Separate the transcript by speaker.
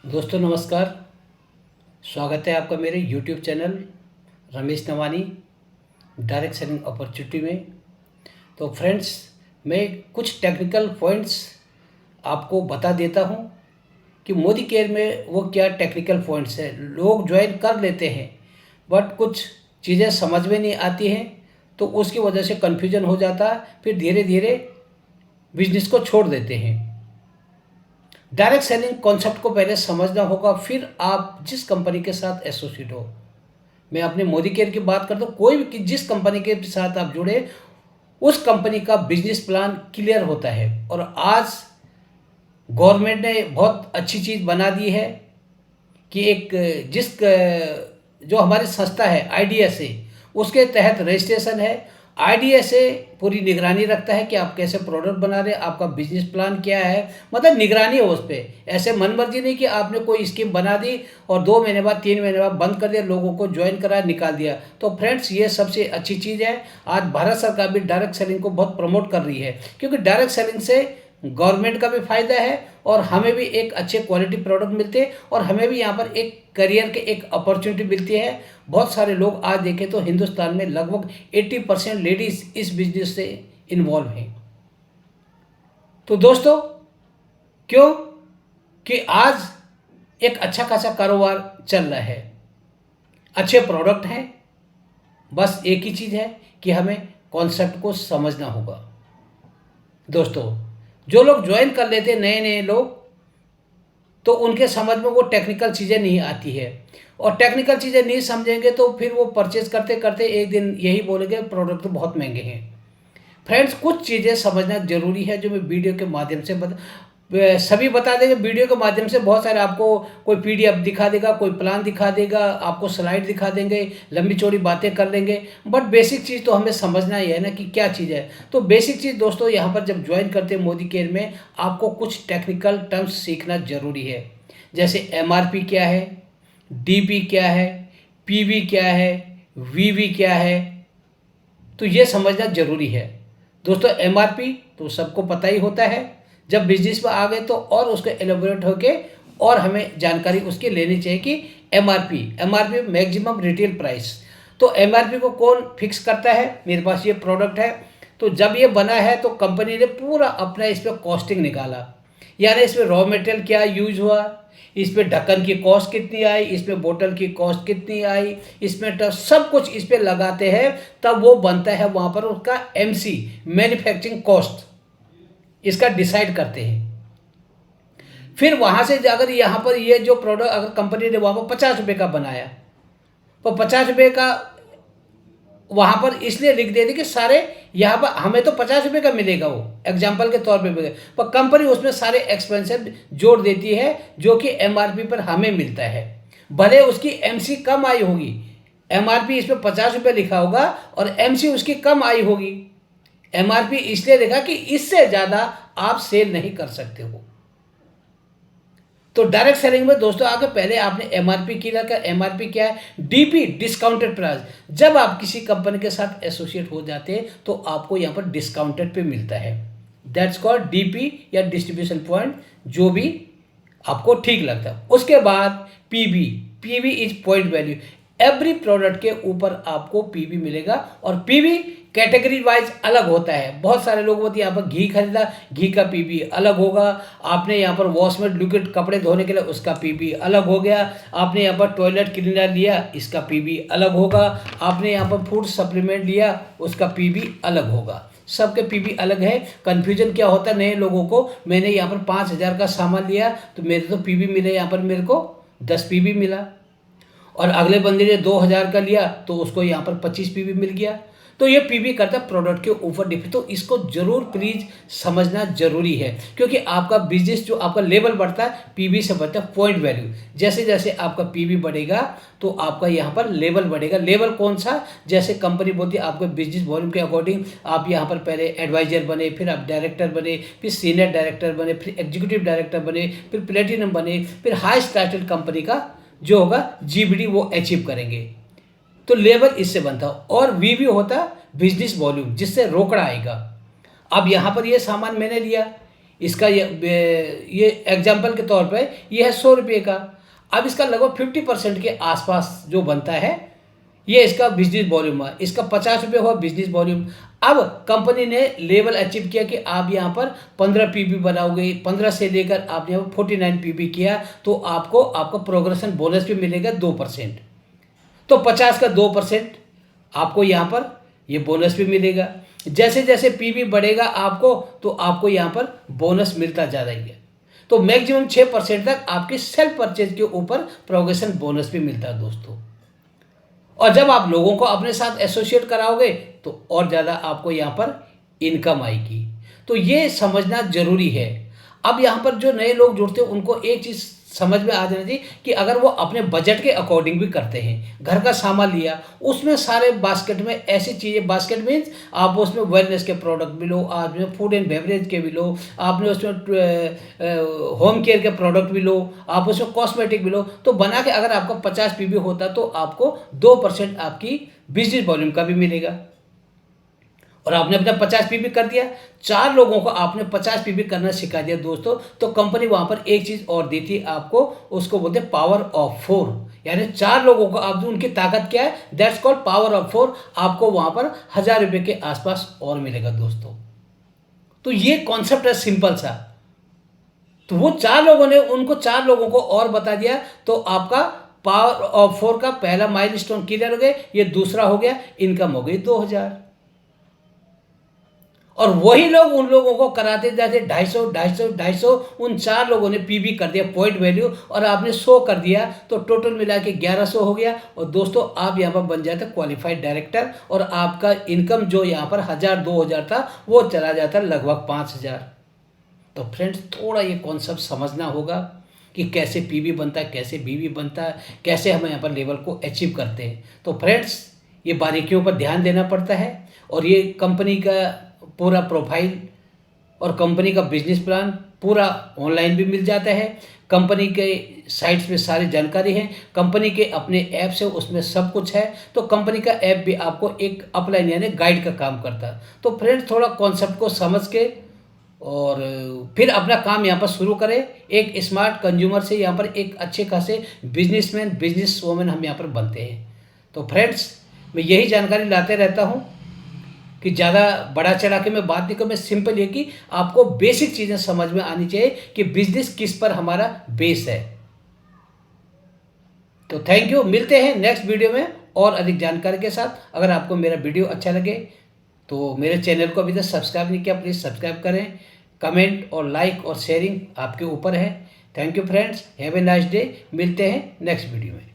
Speaker 1: दोस्तों नमस्कार। स्वागत है आपका मेरे YouTube channel Ramesh Nawani direct selling opportunity में। तो फ्रेंड्स, मैं कुछ टेक्निकल पॉइंट्स आपको बता देता हूं कि मोदी केयर में वो क्या टेक्निकल पॉइंट्स है। लोग ज्वाइन कर लेते हैं बट कुछ चीज़ें समझ में नहीं आती हैं, तो उसकी वजह से कन्फ्यूजन हो जाता है, फिर धीरे धीरे बिजनेस को छोड़ देते हैं। डायरेक्ट सेलिंग कॉन्सेप्ट को पहले समझना होगा, फिर आप जिस कंपनी के साथ एसोसिएट हो। मैं अपने मोदी केयर की बात करता हूँ, कोई भी जिस कंपनी के साथ आप जुड़े उस कंपनी का बिजनेस प्लान क्लियर होता है। और आज गवर्नमेंट ने बहुत अच्छी चीज़ बना दी है कि जो हमारी संस्था है आईडीएसए, उसके तहत रजिस्ट्रेशन है। आईडीएसए पूरी निगरानी रखता है कि आप कैसे प्रोडक्ट बना रहे हैं, आपका बिजनेस प्लान क्या है, मतलब निगरानी है उस पर। ऐसे मन मर्जी नहीं कि आपने कोई स्कीम बना दी और 2 महीने बाद 3 महीने बाद बंद कर दिया, लोगों को ज्वाइन करा निकाल दिया। तो फ्रेंड्स, ये सबसे अच्छी चीज़ है। आज भारत सरकार भी डायरेक्ट सेलिंग को बहुत प्रमोट कर रही है, क्योंकि डायरेक्ट सेलिंग से गवर्नमेंट का भी फायदा है और हमें भी एक अच्छे क्वालिटी प्रोडक्ट मिलते हैं और हमें भी यहाँ पर एक करियर के एक अपॉर्चुनिटी मिलती है। बहुत सारे लोग आज देखें तो हिंदुस्तान में लगभग 80% लेडीज इस बिजनेस से इन्वॉल्व हैं। तो दोस्तों, क्यों कि आज एक अच्छा खासा कारोबार चल रहा है, अच्छे प्रोडक्ट हैं। बस एक ही चीज़ है कि हमें कॉन्सेप्ट को समझना होगा। दोस्तों, जो लोग ज्वाइन कर लेते हैं नए नए लोग, तो उनके समझ में वो टेक्निकल चीज़ें नहीं आती है, और टेक्निकल चीज़ें नहीं समझेंगे तो फिर वो परचेज करते करते एक दिन यही बोलेंगे प्रोडक्ट तो बहुत महंगे हैं। फ्रेंड्स, कुछ चीज़ें समझना जरूरी है जो मैं वीडियो के माध्यम से सभी बता देंगे। वीडियो के माध्यम से बहुत सारे आपको कोई पीडीएफ दिखा देगा, कोई प्लान दिखा देगा, आपको स्लाइड दिखा देंगे, लंबी चौड़ी बातें कर लेंगे, बट बेसिक चीज़ तो हमें समझना ही है ना कि क्या चीज़ है। तो बेसिक चीज़ दोस्तों, यहाँ पर जब ज्वाइन करते हैं मोदी केयर में, आपको कुछ टेक्निकल टर्म्स सीखना जरूरी है। जैसे एमआरपी क्या है, डीपी क्या है, पीवी क्या है, वीवी क्या है, तो ये समझना जरूरी है। दोस्तों, एमआरपी तो सबको पता ही होता है, जब बिजनेस में आ गए तो और उसको एलोबोरेट होके और हमें जानकारी उसकी लेनी चाहिए कि एमआरपी मैक्सिमम रिटेल प्राइस। तो एमआरपी को कौन फिक्स करता है? मेरे पास ये प्रोडक्ट है, तो जब ये बना है तो कंपनी ने पूरा अपना इस पर कॉस्टिंग निकाला, यानी इसमें रॉ मटेरियल क्या यूज हुआ, इस पे ढक्कन की कॉस्ट कितनी आई, इसमें बोतल की कॉस्ट कितनी आई, इसमें सब कुछ इस पे लगाते हैं, तब वो बनता है वहाँ पर उसका एमसी, मैन्युफैक्चरिंग कॉस्ट, इसका डिसाइड करते हैं। फिर वहाँ से अगर यहाँ पर ये जो प्रोडक्ट अगर कंपनी ने वहाँ पर 50 रुपये का बनाया, तो 50 रुपये का वहाँ पर इसलिए लिख देती कि सारे यहाँ पर हमें तो 50 रुपये का मिलेगा, वो एग्जाम्पल के तौर पे मिलेगा, पर कंपनी उसमें सारे एक्सपेंसेस जोड़ देती है जो कि एमआरपी पर हमें मिलता है। भले उसकी एमसी कम आई होगी, एमआरपी इसमें 50 रुपये लिखा होगा और एमसी उसकी कम आई होगी। एमआरपी इसलिए लिखा कि इससे ज़्यादा आप सेल नहीं कर सकते हो। तो डायरेक्ट सेलिंग में दोस्तों आगे पहले आपने एमआरपी की रखा। एमआरपी क्या है? DP, discounted price. जब आप किसी कंपनी के साथ एसोसिएट हो जाते हैं तो आपको यहाँ पर डिस्काउंटेड पे मिलता है, दैट्स कॉल्ड डीपी या डिस्ट्रीब्यूशन पॉइंट, जो भी आपको ठीक लगता है। उसके बाद PV, PV is point value. Every product के ऊपर आपको पीवी मिलेगा, और पीवी कैटेगरी वाइज अलग होता है। बहुत सारे लोग होते हैं, यहाँ पर घी खरीदा, घी का पीवी अलग होगा। आपने यहाँ पर वॉश में लिक्विड कपड़े धोने के लिए, उसका पीवी अलग हो गया। आपने यहाँ पर टॉयलेट क्लीनर लिया, इसका पीवी अलग होगा। आपने यहाँ पर फूड सप्लीमेंट लिया, उसका पीवी अलग होगा। सबके पीवी अलग है। कन्फ्यूजन क्या होता है नए लोगों को, मैंने यहाँ पर 5,000 का सामान लिया तो मेरे तो पीवी मिले, यहाँ पर मेरे को 10 पीवी मिला, और अगले बंदे ने 2,000 का लिया तो उसको यहाँ पर 25 पीवी मिल गया। तो ये पीवी करता है प्रोडक्ट के ऊपर डिपेंड। तो इसको जरूर प्लीज समझना जरूरी है, क्योंकि आपका बिजनेस जो आपका लेवल बढ़ता है पीवी से बढ़ता है पॉइंट वैल्यू। जैसे जैसे आपका पीवी बढ़ेगा तो आपका यहाँ पर लेवल बढ़ेगा। लेवल कौन सा? जैसे कंपनी बोलती है आपके बिजनेस वॉल्यूम के अकॉर्डिंग आप यहाँ पर पहले एडवाइजर बने, फिर आप डायरेक्टर बने, फिर सीनियर डायरेक्टर बने, फिर एग्जीक्यूटिव डायरेक्टर बने, फिर प्लेटिनम बने, फिर हाईएस्ट टाइटल कंपनी का जो होगा जीबीडी वो अचीव करेंगे। तो लेवल इससे बनता है। और वीवी होता बिजनेस वॉल्यूम, जिससे रोकड़ा आएगा। अब यहाँ पर ये सामान मैंने लिया, इसका ये एग्जाम्पल के तौर पे ये है 100 रुपये का। अब इसका लगभग 50% के आसपास जो बनता है ये इसका बिजनेस वॉल्यूम है। इसका 50 रुपये हुआ बिजनेस वॉल्यूम। अब कंपनी ने लेवल अचीव किया कि आप यहाँ पर 15 पीबी बनाओगे, 15 से लेकर आपने यहाँ पर 49 पीबी किया तो आपको आपका प्रोग्रेशन बोनस भी मिलेगा 2%। तो 50 का 2% आपको यहाँ पर ये बोनस भी मिलेगा। जैसे जैसे पीबी बढ़ेगा आपको तो आपको यहाँ पर बोनस मिलता जा रही है। तो मैक्सिमम 6% तक आपके सेल्फ परचेज के ऊपर प्रोग्रेशन बोनस भी मिलता है दोस्तों। और जब आप लोगों को अपने साथ एसोसिएट कराओगे तो और ज़्यादा आपको यहाँ पर इनकम आएगी। तो ये समझना ज़रूरी है। अब यहाँ पर जो नए लोग जुड़ते हैं उनको एक चीज़ समझ में आ जाना चाहिए कि अगर वो अपने बजट के अकॉर्डिंग भी करते हैं, घर का सामान लिया उसमें सारे बास्केट में ऐसी चीज़ें, बास्केट मीन्स आप उसमें वेलनेस के प्रोडक्ट भी लो, आप उसमें फूड एंड बेवरेज के भी लो, आपने उसमें होम केयर के प्रोडक्ट भी लो, आप उसमें कॉस्मेटिक भी लो, तो बना के अगर आपका 50 पीबी होता तो आपको 2% आपकी बिजनेस वॉल्यूम का भी मिलेगा। और आपने अपना 50 पीबी कर दिया, 4 लोगों को आपने 50 पीबी करना सिखा दिया दोस्तों, तो कंपनी वहाँ पर एक चीज़ और देती है आपको, उसको बोलते हैं पावर ऑफ 4। यानी 4 लोगों को आप, उनकी ताकत क्या है, दैट्स कॉल्ड पावर ऑफ 4। आपको वहाँ पर 1000 रुपये के आसपास और मिलेगा दोस्तों। तो ये कॉन्सेप्ट है सिंपल सा। तो वो 4 लोगों ने उनको 4 लोगों को और बता दिया तो आपका पावर ऑफ 4 का पहला माइलस्टोन क्लियर हो गया। ये दूसरा हो गया, इनकम हो गई 2000। और वही लोग उन लोगों को कराते जाते 250 उन 4 लोगों ने पीबी कर दिया पॉइंट वैल्यू और आपने 100 कर दिया तो टोटल मिला के 1100 हो गया। और दोस्तों आप यहाँ पर बन जाते क्वालिफाइड डायरेक्टर और आपका इनकम जो यहाँ पर 1000-2000 था वो चला जाता लगभग 5000। तो फ्रेंड्स थोड़ा ये कॉन्सेप्ट समझना होगा कि कैसे पीबी बनता है, कैसे बीबी बनता है, कैसे हम यहाँ पर लेवल को अचीव करते हैं। तो फ्रेंड्स ये बारीकियों पर ध्यान देना पड़ता है। और ये कंपनी का पूरा प्रोफाइल और कंपनी का बिजनेस प्लान पूरा ऑनलाइन भी मिल जाता है। कंपनी के साइट्स पे सारी जानकारी है, कंपनी के अपने ऐप से उसमें सब कुछ है। तो कंपनी का ऐप भी आपको एक अपलाइन यानी गाइड का काम करता है। तो फ्रेंड्स थोड़ा कॉन्सेप्ट को समझ के और फिर अपना काम यहाँ पर शुरू करें। एक स्मार्ट कंज्यूमर से यहाँ पर एक अच्छे खासे बिजनेसमैन, बिजनेस वूमेन हम यहाँ पर बनते हैं। तो फ्रेंड्स मैं यही जानकारी लाते रहता हूँ कि ज़्यादा बड़ा चढ़ा के मैं बात नहीं करूँ। मैं सिंपल ये कि आपको बेसिक चीज़ें समझ में आनी चाहिए कि बिजनेस किस पर हमारा बेस है। तो थैंक यू, मिलते हैं नेक्स्ट वीडियो में और अधिक जानकारी के साथ। अगर आपको मेरा वीडियो अच्छा लगे तो मेरे चैनल को अभी तक सब्सक्राइब नहीं किया, प्लीज़ सब्सक्राइब करें। कमेंट और लाइक और शेयरिंग आपके ऊपर है। Thank you friends, have a nice day. मिलते हैं नेक्स्ट वीडियो में।